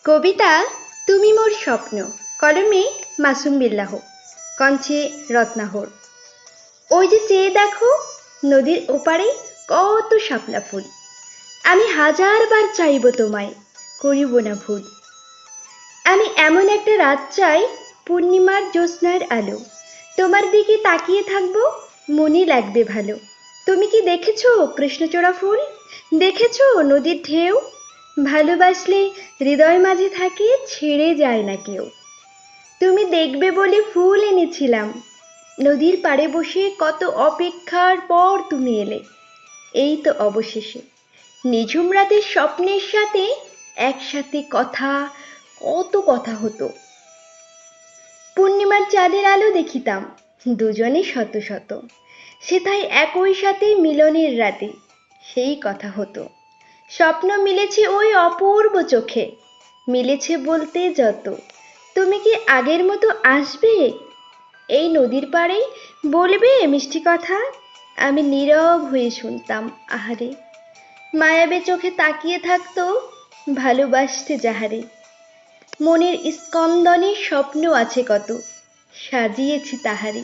কবিতা তুমি মোর স্বপ্ন, কলমে মাসুম বিল্লাহ, কণ্ঠে রত্নাহর। ওই যে চেয়ে দেখো, নদীর ওপারে কত শাপলা ফুল। আমি হাজারবার চাইব তোমায়, করিব না ভুল। আমি এমন একটা রাত চাই, পূর্ণিমার জ্যোৎস্নার আলো। তোমার দিকে তাকিয়ে থাকবো, মনে লাগবে ভালো। তুমি কি দেখেছো কৃষ্ণচূড়া ফুল? দেখেছো নদীর ঢেউ? ভালোবাসলে হৃদয় মাঝে থাকে, ছেড়ে যায় না কেউ। তুমি দেখবে বলে ফুল এনেছিলাম, নদীর পাড়ে বসে কত অপেক্ষার পর তুমি এলে। এই তো অবশেষে নিঝুম রাতের স্বপ্নের সাথে একসাথে কথা, কত কথা হতো। পূর্ণিমার চাঁদের আলো দেখিতাম, দুজনে শত শত। সেথায় একই সাথে মিলনের রাতে সেই কথা হতো। স্বপ্ন মিলেছে ওই অপূর্ব চোখে, মিলেছে বলতে যত। তুমি কি আগের মতো আসবে এই নদীর পাড়ে, বলবে মিষ্টি কথা? আমি নীরব হয়ে শুনতাম, আহারে। মায়াবে চোখে তাকিয়ে থাকতো, ভালোবাসতে যাহারে। মনের স্কন্দনে স্বপ্ন আছে কত, সাজিয়েছি তাহারে।